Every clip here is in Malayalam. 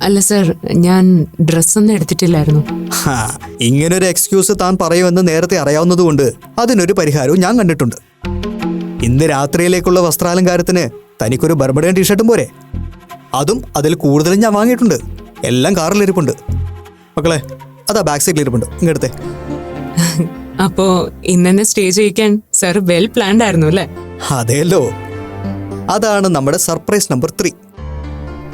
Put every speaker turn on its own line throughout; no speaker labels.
അല്ല സർ, ഞാൻ ഡ്രസ്സൊന്നും എടുത്തിട്ടില്ലായിരുന്നു.
ഇങ്ങനൊരു എക്സ്ക്യൂസ് താൻ പറയുമെന്ന് നേരത്തെ അറിയാവുന്നതുകൊണ്ട് അതിനൊരു പരിഹാരവും ഞാൻ കണ്ടിട്ടുണ്ട്. ഇന്ന് രാത്രിയിലേക്കുള്ള വസ്ത്രാലങ്കാരത്തിന് തനിക്കൊരു ബർബഡൻ ടീഷർട്ടും പോരെ? അതും അതിൽ കൂടുതലും ഞാൻ വാങ്ങിയിട്ടുണ്ട്. എല്ലാം കാറിലിരിപ്പുണ്ട്. മക്കളെ, അതാ ബാക്ക് സൈഡിൽ ഇരിപ്പുണ്ട്, ഇങ്ങടുത്തെ.
അപ്പോ ഇന്നെ സ്റ്റേ ചെയ്യിക്കാൻ സർ വെൽ പ്ലാൻഡ് ആയിരുന്നു അല്ലേ?
അതെയല്ലോ, അതാണ് നമ്മുടെ സർപ്രൈസ് നമ്പർ 3.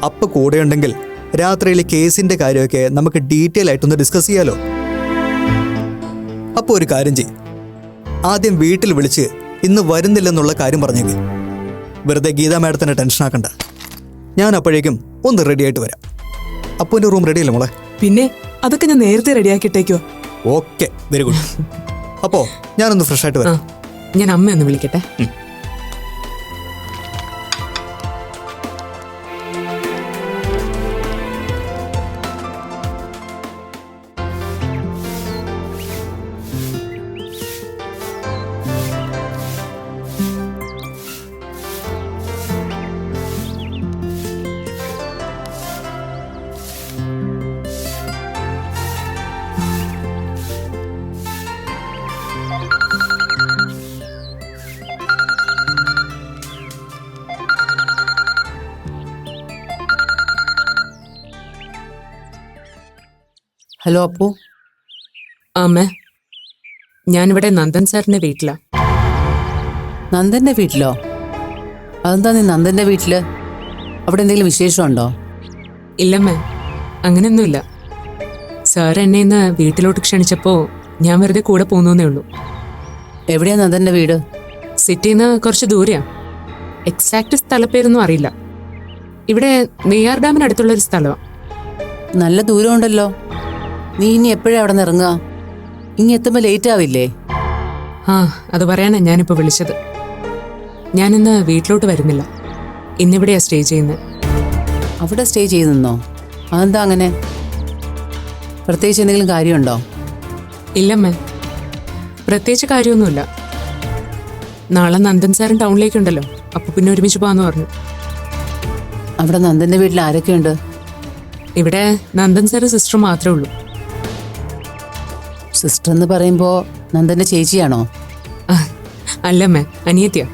അപ്പൊ കൂടെയുണ്ടെങ്കിൽ രാത്രിയിലെ കേസിന്റെ കാര്യമൊക്കെ നമുക്ക് ഡീറ്റെയിൽ ആയിട്ടൊന്ന് ഡിസ്കസ് ചെയ്യാലോ. അപ്പോൾ ഒരു കാര്യം ചെയ്യും, ആദ്യം വീട്ടിൽ വിളിച്ച് ഇന്ന് വരുന്നില്ലെന്നുള്ള കാര്യം പറഞ്ഞേക്ക്. വെറുതെ ഗീതാ മാഡത്തിനെ ടെൻഷൻ ആക്കണ്ട. ഞാൻ അപ്പോഴേക്കും ഒന്ന് റെഡി ആയിട്ട് വരാം. അപ്പോൾ എൻ്റെ റൂം റെഡിയല്ലേ മോളെ?
പിന്നെ അതൊക്കെ ഞാൻ നേരത്തെ റെഡിയാക്കിയിട്ടേക്കോ.
Okay, very good. അപ്പോൾ ഞാനൊന്ന് ഫ്രഷ് ആയിട്ട് വരാം.
ഞാൻ അമ്മയൊന്ന് വിളിക്കട്ടെ.
ഹലോ അപ്പു.
അമ്മ, ഞാനിവിടെ നന്ദൻ സാറിന്റെ വീട്ടിലാ.
നന്ദന്റെ വീട്ടിലോ? അതെന്താ നീ നന്ദന്റെ വീട്ടില്? അവിടെ എന്തെങ്കിലും വിശേഷമുണ്ടോ?
ഇല്ലമ്മേ, അങ്ങനെയൊന്നുമില്ല. സാർ എന്നെ ഇന്ന് വീട്ടിലോട്ട് ക്ഷണിച്ചപ്പോ ഞാൻ വെറുതെ കൂടെ പോന്നേ ഉള്ളൂ.
എവിടെയാ നന്ദന്റെ വീട്?
സിറ്റിന്ന് കുറച്ച് ദൂരെയാ. എക്സാക്ട് സ്ഥലപ്പേരൊന്നും അറിയില്ല. ഇവിടെ നെയ്യാർ ഡാമിനടുത്തുള്ളൊരു സ്ഥലമാണ്.
നല്ല ദൂരമുണ്ടല്ലോ. നീ ഇനി എപ്പോഴാ അവിടെ നിന്ന് ഇറങ്ങുക? ഇനി എത്തുമ്പോൾ ലേറ്റ് ആവില്ലേ?
ആ, അത് പറയാനാ ഞാനിപ്പോ വിളിച്ചത്. ഞാനിന്ന് വീട്ടിലോട്ട് വരുന്നില്ല. ഇന്നിവിടെയാ സ്റ്റേ ചെയ്യുന്നത്.
അവിടെ സ്റ്റേ ചെയ്യുന്നോ? അതെന്താ അങ്ങനെ? പ്രത്യേകിച്ച് എന്തെങ്കിലും കാര്യമുണ്ടോ?
ഇല്ലമ്മേ, പ്രത്യേകിച്ച് കാര്യമൊന്നുമില്ല. നാളെ നന്ദൻ സാറും ടൗണിലേക്കുണ്ടല്ലോ, അപ്പൊ പിന്നെ ഒരുമിച്ച് പോകാന്ന് പറഞ്ഞു.
അവിടെ നന്ദന്റെ വീട്ടിൽ ആരൊക്കെയുണ്ട്?
ഇവിടെ നന്ദൻ സാറും സിസ്റ്റർ മാത്രമേ ഉള്ളൂ.
സിസ്റ്റർ എന്ന് പറയുമ്പോ നന്ദന്റെ ചേച്ചിയാണോ?
അല്ലമ്മേ, അനിയത്തിയാ,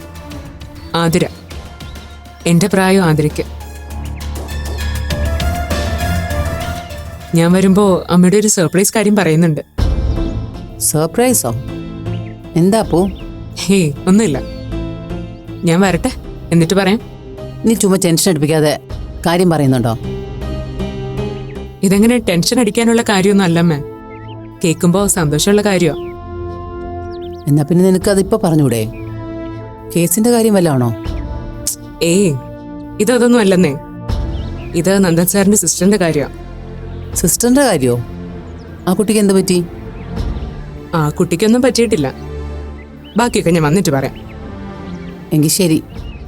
ആതിര. എന്റെ പ്രായം ആതിരയ്ക്ക്. ഞാൻ വരുമ്പോ അമ്മയുടെ ഒരു സർപ്രൈസ് കാര്യം പറയുന്നുണ്ട്.
സർപ്രൈസോ? എന്താ അപ്പു?
ഹേയ്, ഒന്നുമില്ല. ഞാൻ വരട്ടെ, എന്നിട്ട് പറയാം.
നീ ചുമ്മാ ടെൻഷൻ എടുപ്പിക്കാതെ കാര്യം പറയുന്നുണ്ടോ?
ഇതെങ്ങനെ ടെൻഷൻ അടിക്കാനുള്ള കാര്യമൊന്നും അല്ലമ്മേ. കേൾക്കുമ്പോ സന്തോഷമുള്ള കാര്യമാ.
എന്നാ പിന്നെ നിനക്ക് അതിപ്പോ പറഞ്ഞൂടെ? കേസിന്റെ കാര്യം വല്ലതാണോ?
ഏയ്, ഇതൊന്നും അല്ലെന്നേ. ഇത് നന്ദൻ സാറിന്റെ സിസ്റ്ററിന്റെ കാര്യമാണ്.
സിസ്റ്ററിന്റെ കാര്യോ? ആ കുട്ടിക്ക് എന്ത് പറ്റി?
ആ കുട്ടിക്കൊന്നും പറ്റിയിട്ടില്ല. ബാക്കിയൊക്കെ ഞാൻ വന്നിട്ട് പറയാം.
എങ്കിൽ ശരി,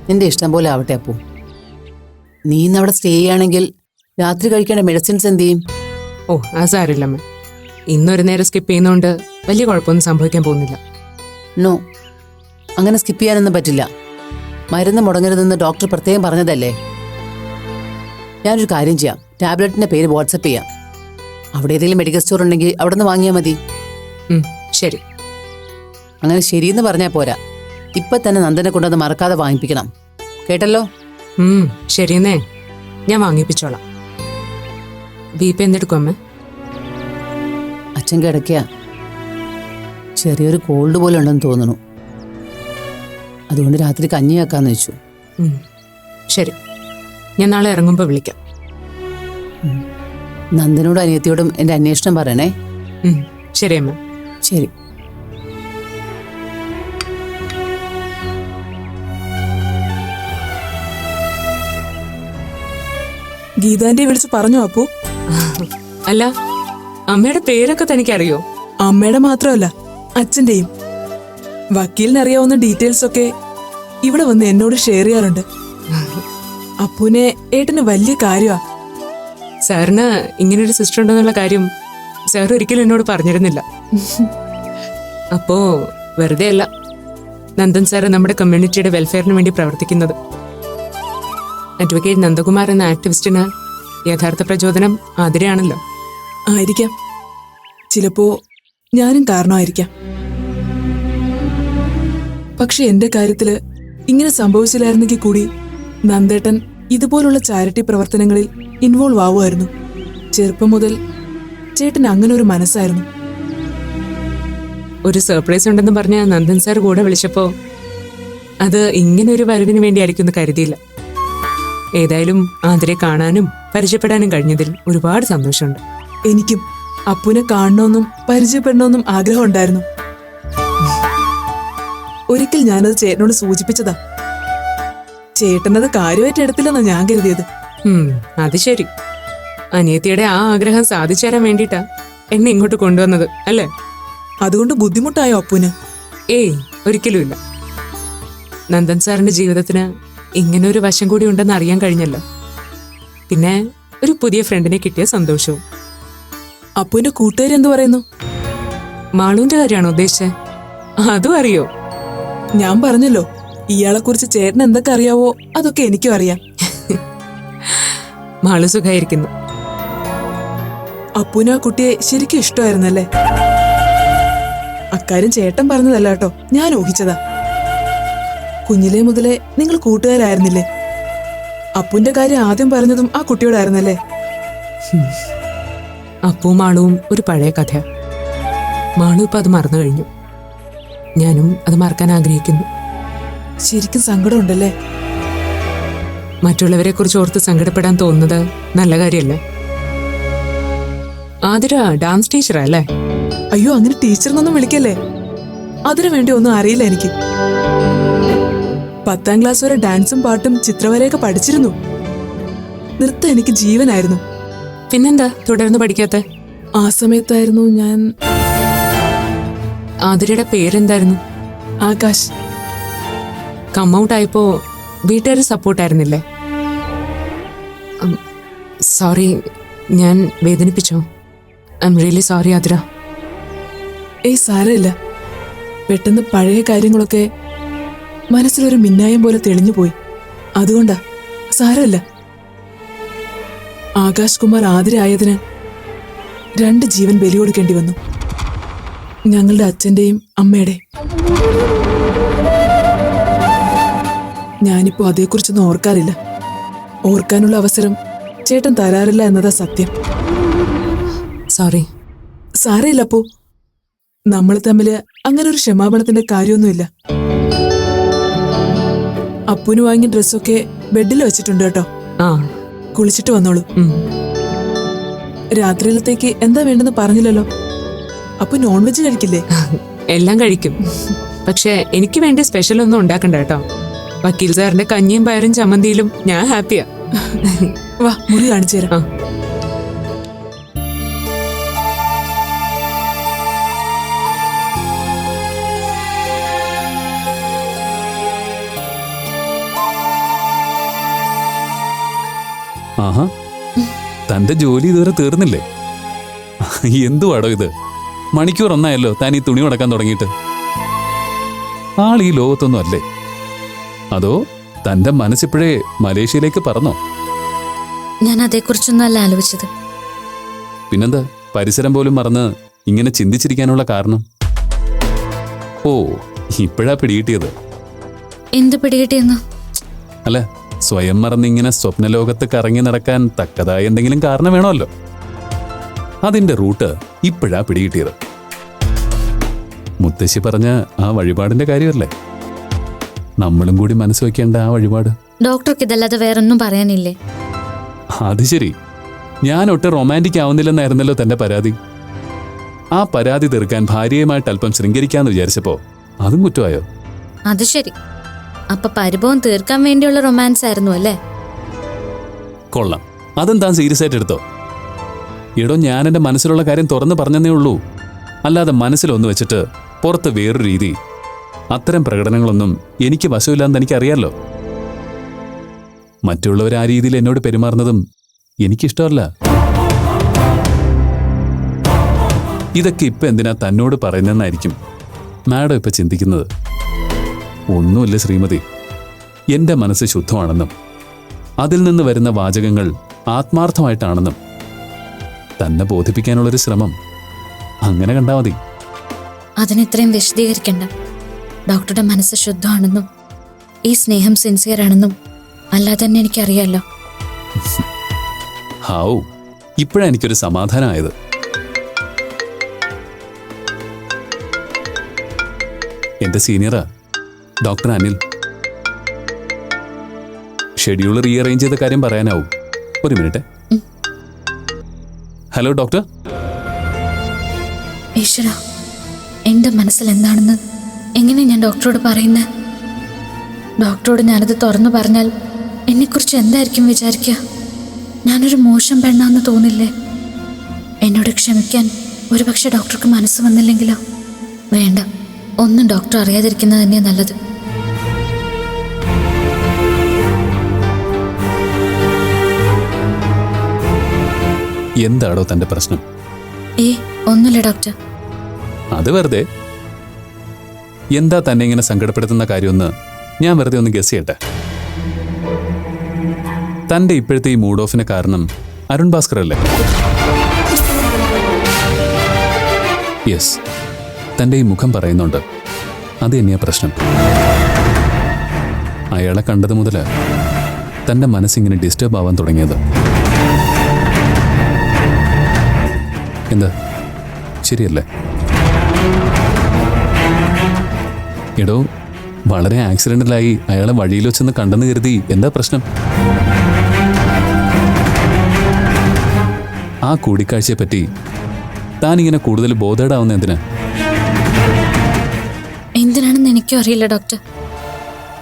നിന്റെ ഇഷ്ടം പോലെ ആവട്ടെ അപ്പു. നീ ഇന്ന് അവിടെ സ്റ്റേ ചെയ്യുകയാണെങ്കിൽ രാത്രി കഴിക്കേണ്ട മെഡിസിൻസ് എന്ത് ചെയ്യും?
ഓ, ആ സാരില്ലമ്മേ. ഇന്നൊരു നേരം സ്കിപ്പ് ചെയ്യുന്നോണ്ട് വലിയ കുഴപ്പമൊന്നും സംഭവിക്കാൻ പോകുന്നില്ല.
നോ, അങ്ങനെ സ്കിപ്പ് ചെയ്യാനൊന്നും പറ്റില്ല. മരുന്ന് മുടങ്ങരുതെന്ന് ഡോക്ടർ പ്രത്യേകം പറഞ്ഞതല്ലേ. ഞാനൊരു കാര്യം ചെയ്യാം, ടാബ്ലറ്റിന്റെ പേര് വാട്സപ്പ് ചെയ്യാം. അവിടെ ഏതെങ്കിലും മെഡിക്കൽ സ്റ്റോർ ഉണ്ടെങ്കിൽ അവിടെ നിന്ന് വാങ്ങിയാൽ മതി.
ശരി.
അങ്ങനെ ശരിയെന്ന് പറഞ്ഞാൽ പോരാ, ഇപ്പൊ തന്നെ നന്ദനെ കൊണ്ടത് മറക്കാതെ വാങ്ങിപ്പിക്കണം, കേട്ടല്ലോ?
ശരിയെന്നേ, ഞാൻ വാങ്ങിപ്പിച്ചോളാം. ബി പി എന്തെടുക്കും അമ്മ?
അച്ഛൻ കിടക്കുക. ചെറിയൊരു കോൾഡ് പോലെ ഉണ്ടെന്ന് തോന്നുന്നു. അതുകൊണ്ട് രാത്രി കഞ്ഞി വെക്കാന്ന് വെച്ചു.
ശരി, ഞാൻ നാളെ ഇറങ്ങുമ്പോൾ വിളിക്കാം.
നന്ദനോടും അനിയത്തിയോടും എൻ്റെ അന്വേഷണം പറയണേ.
ശരി അമ്മ.
ശരി.
ഗീതാന്റെ വിളിച്ച് പറഞ്ഞോ അപ്പു?
അല്ല, അമ്മയുടെ പേരൊക്കെ തനിക്കറിയോ?
അമ്മയുടെ മാത്രമല്ല, അച്ഛന്റെയും. വക്കീലിനറിയാവുന്ന ഡീറ്റെയിൽസ് ഒക്കെ ഇവിടെ വന്ന് എന്നോട് ഷെയർ ചെയ്യാറുണ്ട്. അപ്പുനെ ഏട്ടന് വലിയ കാര്യമാ.
സാറിന് ഇങ്ങനൊരു സിസ്റ്റർ ഉണ്ടെന്നുള്ള കാര്യം സാർ ഒരിക്കലും എന്നോട് പറഞ്ഞിരുന്നില്ല. അപ്പോ വെറുതെ അല്ല നന്ദൻ സാറ് നമ്മുടെ കമ്മ്യൂണിറ്റിയുടെ വെൽഫെയറിന് വേണ്ടി പ്രവർത്തിക്കുന്നത്. അഡ്വക്കേറ്റ് നന്ദകുമാർ എന്ന ആക്ടിവിസ്റ്റിന് യഥാർത്ഥ പ്രചോദനം ആതിരയാണല്ലോ.
ആയിരിക്കാം. ചിലപ്പോ ഞാനും കാരണമായിരിക്കാം. പക്ഷെ എന്റെ കാര്യത്തില് ഇങ്ങനെ സംഭവിച്ചില്ലായിരുന്നെങ്കിൽ കൂടി നന്ദേട്ടൻ ഇതുപോലുള്ള ചാരിറ്റി പ്രവർത്തനങ്ങളിൽ ഇൻവോൾവ് ആവുമായിരുന്നു. ചെറുപ്പം മുതൽ ചേട്ടൻ അങ്ങനെ ഒരു മനസ്സായിരുന്നു.
ഒരു സർപ്രൈസ് ഉണ്ടെന്ന് പറഞ്ഞ നന്ദൻ സാർ കൂടെ വിളിച്ചപ്പോ അത് ഇങ്ങനെ ഒരു വരവിന് വേണ്ടിയായിരിക്കും എന്ന് കരുതിയില്ല. ഏതായാലും ആതിരെ കാണാനും പരിചയപ്പെടാനും കഴിഞ്ഞതിൽ ഒരുപാട് സന്തോഷമുണ്ട്.
എനിക്കും അപ്പുനെ കാണണമെന്നും പരിചയപ്പെടണമെന്നും ആഗ്രഹം ഉണ്ടായിരുന്നു. ഒരിക്കൽ ഞാനത് ചേട്ടനോട് സൂചിപ്പിച്ചതാ. ചേട്ടനത് കാര്യമായിട്ട് എടുത്തില്ലെന്നാ ഞാൻ കരുതിയത്.
അത് ശരി. അനിയത്തിയുടെ ആ ആഗ്രഹം സാധിച്ചു തരാൻ വേണ്ടിയിട്ടാ എന്നെ ഇങ്ങോട്ട് കൊണ്ടുവന്നത് അല്ലേ?
അതുകൊണ്ട് ബുദ്ധിമുട്ടായോ അപ്പുന്?
ഏയ്, ഒരിക്കലുമില്ല. നന്ദൻ സാറിന്റെ ജീവിതത്തിന് ഇങ്ങനെ ഒരു വശം കൂടി ഉണ്ടെന്ന് അറിയാൻ കഴിഞ്ഞല്ലോ. പിന്നെ ഒരു പുതിയ ഫ്രണ്ടിനെ കിട്ടിയ സന്തോഷവും.
അപ്പുവിന്റെ കൂട്ടുകാരി എന്തു പറയുന്നു?
മാളുവിന്റെ കാര്യമാണോ ഉദ്ദേശിച്ചത്? അതും അറിയോ?
ഞാൻ പറഞ്ഞല്ലോ, ഇയാളെ കുറിച്ച് ചേട്ടൻ എന്തൊക്കെ അറിയാവോ അതൊക്കെ എനിക്കും അറിയാം.
മാളു സുഖായിരിക്കുന്നു.
അപ്പുവിന് ആ കുട്ടിയെ ശരിക്കും ഇഷ്ടമായിരുന്നല്ലേ? അക്കാര്യം ചേട്ടൻ പറഞ്ഞതല്ല കേട്ടോ, ഞാൻ ഊഹിച്ചതാ. കുഞ്ഞിലേ മുതലേ നിങ്ങൾ കൂട്ടുകാരായിരുന്നില്ലേ? അപ്പുവിന്റെ കാര്യം ആദ്യം പറഞ്ഞതും ആ കുട്ടിയോടായിരുന്നല്ലേ?
അപ്പവും മാളുവും ഒരു പഴയ കഥ. മാളു ഇപ്പൊ അത് മറന്നു കഴിഞ്ഞു. ഞാനും അത് മറക്കാൻ ആഗ്രഹിക്കുന്നു.
ശരിക്കും സങ്കടമുണ്ടല്ലേ?
മറ്റുള്ളവരെ കുറിച്ച് ഓർത്ത് സങ്കടപ്പെടാൻ തോന്നുന്നത് നല്ല കാര്യമല്ലേ? ആതിര ഡാൻസ് ടീച്ചറാ അല്ലേ?
അയ്യോ, അങ്ങനെ ടീച്ചറിനൊന്നും വിളിക്കല്ലേ. അതിനു വേണ്ടി ഒന്നും അറിയില്ല എനിക്ക്. 10ാം ക്ലാസ് വരെ ഡാൻസും പാട്ടും ചിത്രവരയൊക്കെ പഠിച്ചിരുന്നു. നൃത്തം എനിക്ക് ജീവനായിരുന്നു.
പിന്നെന്താ തുടർന്ന് പഠിക്കാത്ത?
ആ സമയത്തായിരുന്നു ഞാൻ.
ആതിരയുടെ പേരെന്തായിരുന്നു?
ആകാശ്.
കമ്മൗട്ട് ആയപ്പോ വീട്ടുകാർ സപ്പോർട്ടായിരുന്നില്ലേ? സോറി, ഞാൻ വേദനിപ്പിച്ചോ? I'm really sorry Athira.
ഏയ് സാരമില്ല. പെട്ടെന്ന് പഴയ കാര്യങ്ങളൊക്കെ മനസ്സിലൊരു മിന്നായം പോലെ തെളിഞ്ഞു പോയി. അതുകൊണ്ടാ. സാരമില്ല. ആകാശ് കുമാർ ആതിര ആയതിന് 2 ജീവൻ ബലി കൊടുക്കേണ്ടി വന്നു. ഞങ്ങളുടെ അച്ഛൻ്റെയും അമ്മയുടെ. ഞാനിപ്പോ അതേക്കുറിച്ചൊന്നും ഓർക്കാറില്ല. ഓർക്കാനുള്ള അവസരം ചേട്ടൻ തരാറില്ല എന്നതാ സത്യം.
സോറി.
സാരമില്ല അപ്പോ. നമ്മൾ തമ്മില് അങ്ങനെ ഒരു ക്ഷമാപണത്തിന്റെ കാര്യമൊന്നുമില്ല. അപ്പുന് വാങ്ങിയ ഡ്രസ്സൊക്കെ ബെഡിൽ വെച്ചിട്ടുണ്ട് കേട്ടോ.
ആ,
കുളിച്ചിട്ട് വന്നോളൂ. രാത്രിയിലത്തേക്ക് എന്താ വേണ്ടെന്ന് പറഞ്ഞില്ലല്ലോ. അപ്പൊ നോൺ വെജ് കഴിക്കില്ലേ?
എല്ലാം കഴിക്കും. പക്ഷെ എനിക്ക് വേണ്ടി സ്പെഷ്യൽ ഒന്നും ഉണ്ടാക്കണ്ട കേട്ടോ. വക്കീൽ സാറിന്റെ കഞ്ഞിയും പയറും ചമ്മന്തിയിലും ഞാൻ ഹാപ്പിയാ.
വാ, മുറി കാണിച്ചു തരാം.
ആഹാ, തന്റെ ജോലി ഇതുവരെ തീർന്നില്ലേ? എന്തുവാടോ ഇത്? മണിക്കൂർ ഒന്നായല്ലോ താൻ ഈ തുണി ഉടക്കാൻ തുടങ്ങിയിട്ട്. ആൾ ഈ ലോകത്തൊന്നും അല്ലേ? അതോ തന്റെ മനസ്സിപ്പോഴേ മലേഷ്യയിലേക്ക് പറന്നോ?
ഞാൻ അതേക്കുറിച്ചൊന്നും അല്ല ആലോചിച്ചത്.
പിന്നെന്താ പരിസരം പോലും മറന്ന് ഇങ്ങനെ ചിന്തിച്ചിരിക്കാനുള്ള കാരണം? ഓ, ഇപ്പോഴാ പിടികിട്ടിയത്.
എന്ത് പിടികിട്ടിയെന്നോ?
അല്ല, സ്വയം മറന്നിങ്ങനെ സ്വപ്നലോകത്ത് കറങ്ങി നടക്കാൻ തക്കതായ എന്തെങ്കിലും കാരണം വേണമല്ലോ. അതിന്റെ റൂട്ട് ഇപ്പോഴാ പിടികിട്ടിയത്. മുത്തശ്ശി പറഞ്ഞ ആ വഴിപാടിന്റെ കാര്യമല്ലേ? നമ്മളും കൂടി മനസ്സ് വയ്ക്കേണ്ട ആ വഴിപാട്.
ഡോക്ടർക്ക് ഇതല്ലാതെ വേറൊന്നും പറയാനില്ലേ?
അത് ശരി. ഞാൻ ഒട്ടും റൊമാൻറ്റിക് ആവുന്നില്ലെന്നായിരുന്നല്ലോ തന്റെ പരാതി. ആ പരാതി തീർക്കാൻ ഭാര്യയുമായിട്ട് അല്പം ശൃംഗരിക്കാന്ന് വിചാരിച്ചപ്പോ അതും കുറ്റമായോ?
അത് ശരി. അപ്പൊ പരിഭവം തീർക്കാൻ വേണ്ടിയുള്ള റൊമാൻസ് ആയിരുന്നു അല്ലേ?
കൊള്ളാം. അതും താൻ സീരിയസ് ആയിട്ട് എടുത്തോ? എടോ, ഞാൻ എന്റെ മനസ്സിലുള്ള കാര്യം തുറന്നു പറഞ്ഞതേ ഉള്ളൂ. അല്ലാതെ മനസ്സിലൊന്ന് വെച്ചിട്ട് പുറത്ത് വേറൊരു രീതി. അത്തരം പ്രകടനങ്ങളൊന്നും എനിക്ക് വശമില്ലാന്ന് എനിക്കറിയാലോ. മറ്റുള്ളവർ ആ രീതിയിൽ എന്നോട് പെരുമാറുന്നതും എനിക്കിഷ്ടമല്ല. ഇതൊക്കെ ഇപ്പൊ എന്തിനാ തന്നോട് പറയുന്നതെന്നായിരിക്കും മാഡം ഇപ്പൊ ചിന്തിക്കുന്നത്. ഒന്നുമില്ല ശ്രീമതി, എന്റെ മനസ്സ് ശുദ്ധമാണെന്നും അതിൽ നിന്ന് വരുന്ന വാചകങ്ങൾ ആത്മാർത്ഥമായിട്ടാണെന്നും തന്നെ ബോധിപ്പിക്കാനുള്ളൊരു ശ്രമം അങ്ങനെ കണ്ടാൽ മതി.
അതിനിത്രയും വിശദീകരിക്കണ്ട. ഡോക്ടറുടെ മനസ്സ് ശുദ്ധമാണെന്നും ഈ സ്നേഹം സിൻസിയർ ആണെന്നും അല്ലാതെ തന്നെ എനിക്കറിയാലോ.
ഹാവൂ, ഇപ്പോഴാണ് എനിക്കൊരു സമാധാനമായത്. എന്റെ സീനിയറാ ഡോക്ടർ അനിൽ. ഷെഡ്യൂൾ റീഅറേഞ്ച് ചെയ്ത കാര്യം പറയാനാവും. ഒരു മിനിറ്റ്. Hello doctor.
ഈശ്വര, എന്റെ മനസ്സിൽ എന്താണെന്ന് എങ്ങനെ ഞാൻ ഡോക്ടറോട് പറയുന്നത്? ഡോക്ടറോട് ഞാനത് തുറന്നു പറഞ്ഞാൽ എന്നെക്കുറിച്ച് എന്തായിരിക്കും വിചാരിക്കുക? ഞാനൊരു മോശം പെണ്ണാന്ന് തോന്നില്ലേ? എന്നോട് ക്ഷമിക്കാൻ ഒരുപക്ഷെ ഡോക്ടർക്ക് മനസ്സ് വന്നില്ലെങ്കിലോ? വേണ്ട, ഒന്നും ഡോക്ടർ അറിയാതിരിക്കുന്നത് തന്നെയാണ് നല്ലത്.
എന്താടോ തന്റെ പ്രശ്നം?
ഒന്നുമില്ല ഡോക്ടർ.
അത് വെറുതെ. എന്താ തന്നെ ഇങ്ങനെ സങ്കടപ്പെടുത്തുന്ന കാര്യമൊന്ന് ഞാൻ വെറുതെ ഒന്ന് ഗസ് ചെയ്യട്ടെ. തന്റെ ഇപ്പോഴത്തെ ഈ മൂഡ് ഓഫിന് കാരണം അരുൺ ഭാസ്കർ അല്ലേ? യെസ്, തന്റെ ഈ മുഖം പറയുന്നുണ്ട്. അത് തന്നെയാ പ്രശ്നം. അയാളെ കണ്ടത് മുതൽ തന്റെ മനസ്സിങ്ങനെ ഡിസ്റ്റർബ് ആവാൻ തുടങ്ങിയത്. എന്താ ശരിയല്ലേ? എടോ, വളരെ ആക്സിഡന്റിലായി അയാളെ വഴിയിൽ വെച്ചൊന്ന് കണ്ടെന്ന് കരുതി എന്താ പ്രശ്നം? ആ കൂടിക്കാഴ്ചയെ പറ്റി താനിങ്ങനെ കൂടുതൽ ബോധേഡാവുന്ന എന്തിനാ?
എന്തിനാണെന്ന് എനിക്കും അറിയില്ല ഡോക്ടർ.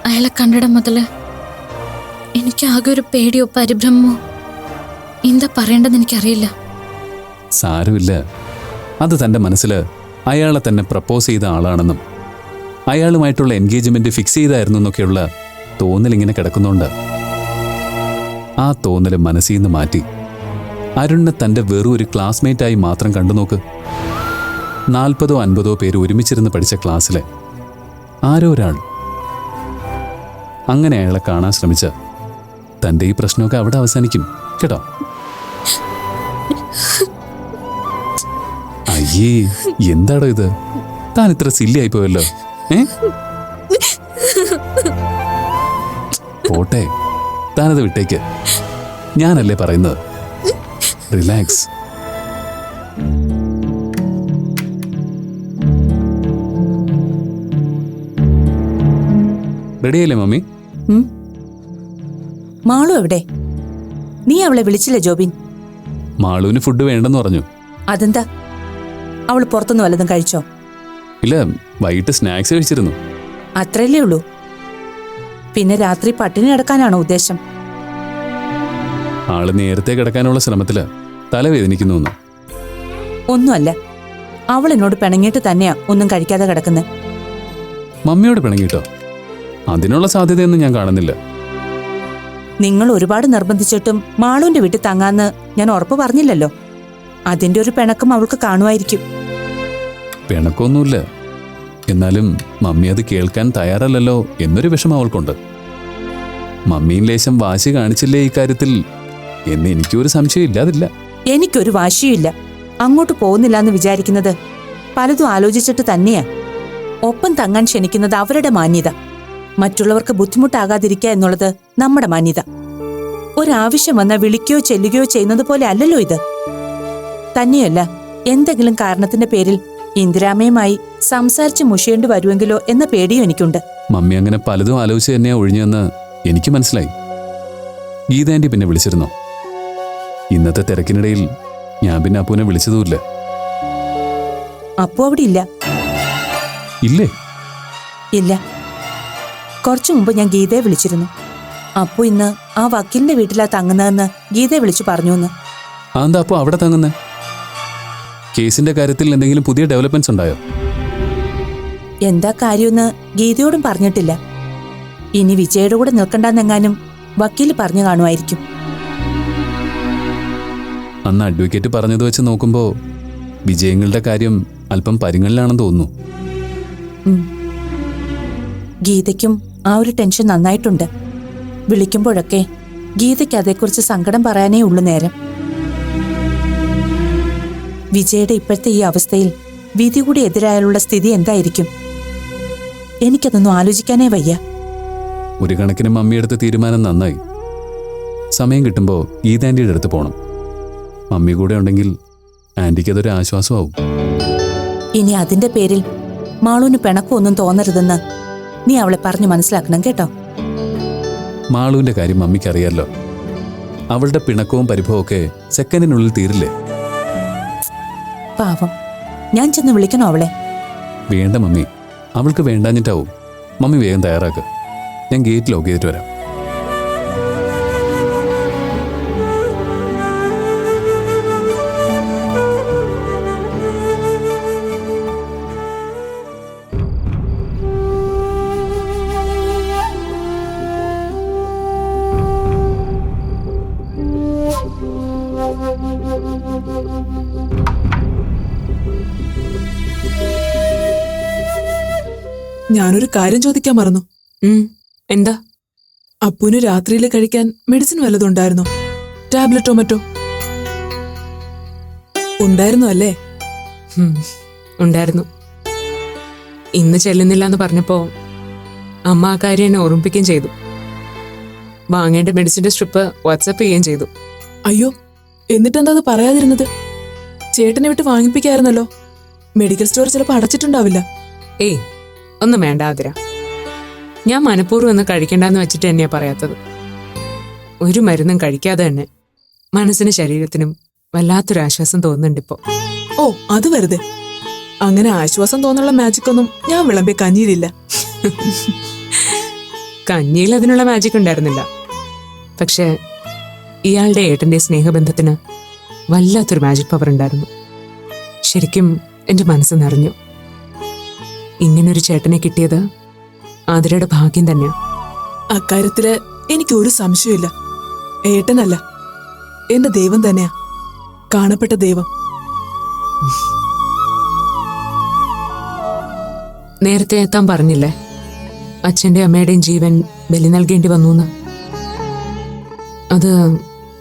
അയാളെ കണ്ടിടം മുതൽ എനിക്ക് ആകെ ഒരു പേടിയോ പരിഭ്രമമോ, എന്താ പറയേണ്ടതെന്ന് എനിക്കറിയില്ല.
സാരമില്ല. അത് തന്റെ മനസ്സിൽ അയാളെ തന്നെ പ്രപ്പോസ് ചെയ്ത ആളാണെന്നും അയാളുമായിട്ടുള്ള എൻഗേജ്മെന്റ് ഫിക്സ് ചെയ്തായിരുന്നു എന്നൊക്കെയുള്ള തോന്നലിങ്ങനെ കിടക്കുന്നുണ്ട്. ആ തോന്നൽ മനസ്സിൽ നിന്ന് മാറ്റി അരുണിനെ തന്റെ വെറും ഒരു ക്ലാസ്മേറ്റായി മാത്രം കണ്ടു നോക്ക്. 40 or 50 പേര് ഒരുമിച്ചിരുന്ന് പഠിച്ച ക്ലാസ്സിലെ ആരോ ഒരാൾ. അങ്ങനെ അയാളെ കാണാൻ ശ്രമിച്ച തന്റെ ഈ പ്രശ്നമൊക്കെ അവിടെ അവസാനിക്കും കേട്ടോ. അയ്യേ, എന്താടോ ഇത്? താൻ ഇത്ര സില്ലി ആയിപ്പോയല്ലോ. പോട്ടെ, താനത് വിട്ടേക്ക്. ഞാനല്ലേ പറയുന്നത്. റിലാക്സ്. റെഡിയല്ലേ മമ്മി?
മാളു എവിടെ? നീ അവളെ വിളിച്ചില്ല ജോബിൻ?
മാളുവിന് ഫുഡ് വേണ്ടെന്ന് പറഞ്ഞു.
അതെന്താ, അവൾ പുറത്തുനിന്ന് വല്ലതും കഴിച്ചോ?
ഇല്ല, വൈകിട്ട് സ്നാക്സ് കഴിച്ചിരുന്നു.
അത്രയല്ലേ ഉള്ളൂ? പിന്നെ രാത്രി പട്ടിണി കിടക്കാനാണോ ഉദ്ദേശം?
ആള് നേരത്തെ കിടക്കാനുള്ള ശ്രമത്തില് തലവേദനിക്കുന്നു.
ഒന്നുമല്ല, അവൾ എന്നോട് പിണങ്ങിയിട്ട് തന്നെയാ ഒന്നും കഴിക്കാതെ കിടക്കുന്നത്.
മമ്മിയോട് പിണങ്ങിട്ടോ? അതിനുള്ള സാധ്യതയൊന്നും ഞാൻ കാണുന്നില്ല.
നിങ്ങൾ ഒരുപാട് നിർബന്ധിച്ചിട്ടും മാളുവിന്റെ വീട്ടിൽ തങ്ങാന്ന് ഞാൻ ഉറപ്പ് പറഞ്ഞില്ലല്ലോ. അതിന്റെ ഒരു പിണക്കം അവൾക്ക് കാണുമായിരിക്കും.
പിണക്കൊന്നുമില്ല. എന്നാലും മമ്മി അത് കേൾക്കാൻ തയ്യാറല്ലല്ലോ എന്നൊരു വിഷമം അവൾക്കുണ്ട്. മമ്മിയും ലേശം വാശി കാണിച്ചില്ലേ ഇക്കാര്യത്തിൽ എന്ന് എനിക്കൊരു സംശയം ഇല്ലാതില്ല.
എനിക്കൊരു വാശിയുമില്ല. അങ്ങോട്ട് പോകുന്നില്ല എന്ന് വിചാരിക്കുന്നത് പലതും ആലോചിച്ചിട്ട് തന്നെയാ. ഒപ്പം തങ്ങാൻ ക്ഷണിക്കുന്നത് അവരുടെ മാന്യത. മറ്റുള്ളവർക്ക് ബുദ്ധിമുട്ടാകാതിരിക്കുക എന്നുള്ളത് നമ്മുടെ മാന്യത. ഒരാവശ്യം വന്നാൽ വിളിക്കുകയോ ചെല്ലുകയോ ചെയ്യുന്നത് പോലെ അല്ലല്ലോ ഇത്. തന്നെയല്ല, എന്തെങ്കിലും കാരണത്തിന്റെ പേരിൽ ഇന്ദിരാമയുമായി സംസാരിച്ച് മുഷിയേണ്ടി വരുമെങ്കിലോ എന്ന പേടിയും എനിക്കുണ്ട്.
മമ്മി അങ്ങനെ പലതും ആലോചിച്ച് തന്നെയാ ഒഴിഞ്ഞെന്ന് എനിക്ക് മനസ്സിലായി. ഗീതാൻറ്റി പിന്നെ വിളിച്ചിരുന്നോ? ഇന്നത്തെ തിരക്കിനിടയിൽ ഞാൻ പിന്നെ അപ്പുവിനെ വിളിച്ചതുമില്ല.
അപ്പു അവിടെ ഇല്ല.
ഇല്ലേ?
ഇല്ല. കുറച്ചു മുമ്പ് ഞാൻ ഗീതയെ വിളിച്ചിരുന്നു. അപ്പു ഇന്ന് ആ വക്കീലിന്റെ വീട്ടിലാ തങ്ങുന്നതെന്ന് ഗീതയെ വിളിച്ചു പറഞ്ഞു എന്ന്.
എന്താ അപ്പോ അവിടെ തങ്ങുന്നേ? കേസിന്റെ കാര്യത്തിൽ എന്തെങ്കിലും പുതിയ ഡെവലപ്മെന്റ്സ് ഉണ്ടായോ?
എന്താ കാര്യമെന്ന് ഗീതയോടും പറഞ്ഞിട്ടില്ല. ഇനി വിജയുടെ കൂടെ നിൽക്കണ്ടെന്നെങ്ങാനും വക്കീല് പറഞ്ഞു കാണുമായിരിക്കും.
അന്ന് അഡ്വക്കേറ്റ് പറഞ്ഞത് വെച്ച് നോക്കുമ്പോ വിജയങ്ങളുടെ കാര്യം അല്പം പരിഗണനയിലാണെന്ന് തോന്നുന്നു.
ഗീതയ്ക്കും ആ ഒരു ടെൻഷൻ നന്നായിട്ടുണ്ട്. വിളിക്കുമ്പോഴൊക്കെ ഗീതയ്ക്ക് അതേക്കുറിച്ച് സങ്കടം പറയാനേ ഉള്ളു നേരം. വിജയുടെ ഇപ്പോഴത്തെ ഈ അവസ്ഥയിൽ വിധി കൂടി എതിരായാലുള്ള സ്ഥിതി എന്തായിരിക്കും? എനിക്കതൊന്നും ആലോചിക്കാനേ വയ്യ.
ഒരു കണക്കിന് മമ്മിയെടുത്ത തീരുമാനം നന്നായി. സമയം കിട്ടുമ്പോൾ ഗീതാൻ്റിയുടെ അടുത്ത് പോകണം. മമ്മി കൂടെ ഉണ്ടെങ്കിൽ ആൻറ്റിക്ക് അതൊരു ആശ്വാസമാവും.
ഇനി അതിന്റെ പേരിൽ മാളൂന് പിണക്കമൊന്നും തോന്നരുതെന്ന് നീ അവളെ പറഞ്ഞു മനസ്സിലാക്കണം കേട്ടോ.
മാളുവിൻ്റെ കാര്യം മമ്മിക്കറിയാലോ. അവളുടെ പിണക്കവും പരിഭവവും ഒക്കെ സെക്കൻഡിനുള്ളിൽ തീരില്ലേ?
പാവം, ഞാൻ ചെന്ന് വിളിക്കണോ അവളെ?
വേണ്ട മമ്മി, അവൾക്ക് വേണ്ടാഞ്ഞിട്ടാവും. മമ്മി വേഗം തയ്യാറാക്കുക. ഞാൻ ഗേറ്റ് ലോക്ക് ചെയ്തിട്ട് വരാം.
ഞാനൊരു കാര്യം ചോദിക്കാൻ മറന്നു.
എന്താ?
അപ്പുവിന് രാത്രിയിൽ കഴിക്കാൻ മെഡിസിൻ വല്ലതും ഉണ്ടായിരുന്നോ? ടാബ്ലറ്റോ മറ്റോ ഉണ്ടായിരുന്നു അല്ലേ?
ഉണ്ടായിരുന്നു. ഇന്ന് ചെല്ലുന്നില്ല എന്ന് പറഞ്ഞപ്പോ അമ്മ ആ കാര്യം എന്നെ ഓർമ്മിപ്പിക്കുകയും ചെയ്തു. വാങ്ങേണ്ട മെഡിസിന്റെ സ്ട്രിപ്പ് വാട്സാപ്പ് ചെയ്യുകയും ചെയ്തു.
അയ്യോ, എന്നിട്ടെന്താ അത് പറയാതിരുന്നത്? ചേട്ടനെ വിട്ട് വാങ്ങിപ്പിക്കായിരുന്നല്ലോ. മെഡിക്കൽ സ്റ്റോർ ചിലപ്പോൾ അടച്ചിട്ടുണ്ടാവില്ല.
ഏയ്, ഒന്നും വേണ്ട ആതിര. ഞാൻ മനഃപൂർവ്വം ഒന്ന് കഴിക്കണ്ടെന്ന് വെച്ചിട്ട് തന്നെയാ പറയാത്തത്. ഒരു മരുന്നും കഴിക്കാതെ തന്നെ മനസ്സിനും ശരീരത്തിനും വല്ലാത്തൊരു ആശ്വാസം തോന്നുന്നുണ്ട് ഇപ്പോ.
ഓ, അത് വെറുതെ. അങ്ങനെ ആശ്വാസം തോന്നുള്ള മാജിക് ഒന്നും ഞാൻ വിളമ്പി കഞ്ഞിയിലില്ല.
കഞ്ഞിയിൽ അതിനുള്ള മാജിക് ഉണ്ടായിരുന്നില്ല. പക്ഷെ ഇയാളുടെ ഏട്ടന്റെ സ്നേഹബന്ധത്തിന് വല്ലാത്തൊരു മാജിക് പവർ ഉണ്ടായിരുന്നു. ശരിക്കും എന്റെ മനസ്സ് നിറഞ്ഞു. ഇങ്ങനൊരു ചേട്ടനെ കിട്ടിയത് ആതിരയുടെ ഭാഗ്യം തന്നെയാ.
അക്കാര്യത്തില് എനിക്ക് ഒരു സംശയമില്ല. ഏട്ടനല്ല, എന്റെ ദൈവം തന്നെയാ, കാണപ്പെട്ട ദൈവം.
നേരത്തെ താൻ പറഞ്ഞില്ലേ അച്ഛന്റെ അമ്മയുടെയും ജീവൻ ബലി നൽകേണ്ടി വന്നു. അത്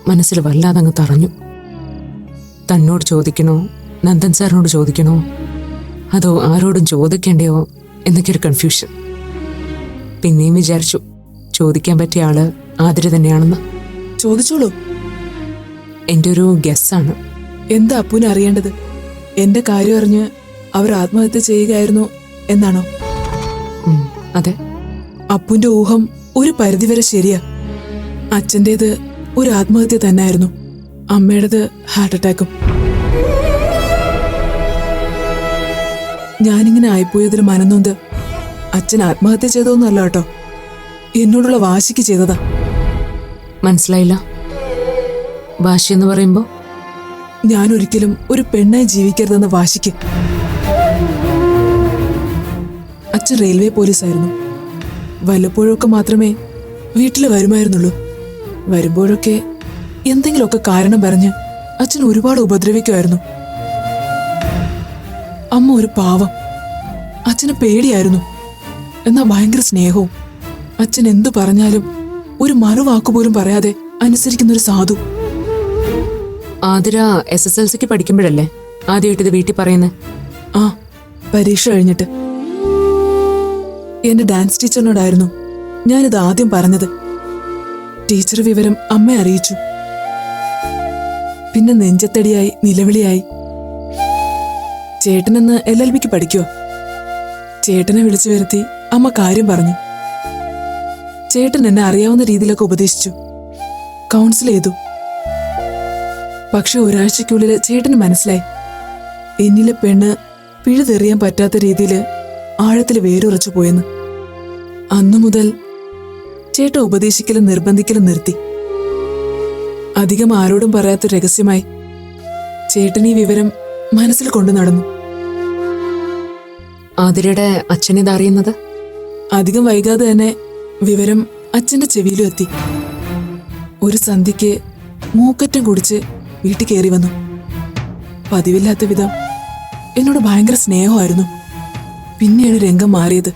മനസ്സിൽ വല്ലാതെ അങ്ങ് തറഞ്ഞു. തന്നോട് ചോദിക്കണോ, നന്ദൻ സാറിനോട് ചോദിക്കണോ, അതോ ആരോടും ചോദിക്കേണ്ടയോ എന്നൊക്കെ ഒരു കൺഫ്യൂഷൻ. പിന്നെയും വിചാരിച്ചു ചോദിക്കാൻ പറ്റിയ ആള് ആതിര തന്നെയാണെന്ന്.
ചോദിച്ചോളൂ.
എൻ്റെ ഒരു ഗസ്സാണ്.
എന്താ അപ്പൂന് അറിയേണ്ടത്? എന്റെ കാര്യം അറിഞ്ഞ് അവർ ആത്മഹത്യ ചെയ്യുകയായിരുന്നു എന്നാണോ?
അതെ.
അപ്പുന്റെ ഊഹം ഒരു പരിധിവരെ ശരിയാ. അച്ഛൻ്റേത് ഒരു ആത്മഹത്യ തന്നെയായിരുന്നു, അമ്മയുടേത് ഹാർട്ട് അറ്റാക്കും. ഞാനിങ്ങനെ ആയിപ്പോയതിൽ മനന്നൊന്ത് അച്ഛൻ ആത്മഹത്യ ചെയ്തോന്നല്ല കേട്ടോ, എന്നോടുള്ള വാശിക്ക് ചെയ്തതാ.
മനസ്സിലായില്ല. വാശി എന്ന് പറയുമ്പോ?
ഞാൻ ഒരിക്കലും ഒരു പെണ്ണായി ജീവിക്കരുതെന്ന വാശിക്ക്. അച്ഛൻ റെയിൽവേ പോലീസായിരുന്നു. വല്ലപ്പോഴൊക്കെ മാത്രമേ വീട്ടിൽ വരുമായിരുന്നുള്ളൂ. വരുമ്പോഴൊക്കെ എന്തെങ്കിലുമൊക്കെ കാരണം പറഞ്ഞ് അച്ഛൻ ഒരുപാട് ഉപദ്രവിക്കുമായിരുന്നു. അമ്മ ഒരു പാവം. അച്ഛന് പേടിയായിരുന്നു, എന്നാ ഭയങ്കര സ്നേഹവും. അച്ഛൻ എന്തു പറഞ്ഞാലും ഒരു മറുവാക്കുപോലും പറയാതെ അനുസരിക്കുന്നൊരു സാധു.
ആതിര SSLCക്ക് പഠിക്കുമ്പോഴല്ലേ ആദ്യമായിട്ട് ഇത് വീട്ടിൽ പറയുന്നത്?
ആ, പരീക്ഷ കഴിഞ്ഞിട്ട്. എന്റെ ഡാൻസ് ടീച്ചറിനോടായിരുന്നു ഞാനിത് ആദ്യം പറഞ്ഞത്. ടീച്ചർ വിവരം അമ്മയെ അറിയിച്ചു. പിന്നെ നെഞ്ചത്തടിയായി നിലവിളിയായി. ചേട്ടനെന്ന് LLBക്ക് പഠിക്കോ? ചേട്ടനെ വിളിച്ചു വരുത്തി അമ്മ കാര്യം പറഞ്ഞു. ചേട്ടൻ എന്നെ അറിയാവുന്ന രീതിയിലൊക്കെ ഉപദേശിച്ചു, കൗൺസിൽ ചെയ്തു. പക്ഷെ ഒരാഴ്ചയ്ക്കുള്ളിൽ ചേട്ടന് മനസ്സിലായി എന്നിലെ പെണ്ണ് പിഴുതെറിയാൻ പറ്റാത്ത രീതിയിൽ ആഴത്തിൽ വേരുറച്ചു പോയെന്ന്. അന്നു മുതൽ ചേട്ടൻ ഉപദേശിക്കലും നിർബന്ധിക്കലും നിർത്തി. അധികം ആരോടും പറയാത്ത രഹസ്യമായി ചേട്ടൻ ഈ വിവരം മനസ്സിൽ കൊണ്ടു നടന്നു.
ആതിരയുടെ അച്ഛൻ ഇതറിയുന്നത്?
അധികം വൈകാതെ തന്നെ വിവരം അച്ഛന്റെ ചെവിയിലും എത്തി. ഒരു സന്ധ്യയ്ക്ക് മൂക്കറ്റം കുടിച്ച് വീട്ടിൽ കയറി വന്നു. പതിവില്ലാത്ത വിധം എന്നോട് ഭയങ്കര സ്നേഹമായിരുന്നു. പിന്നെയാണ് രംഗം മാറിയത്.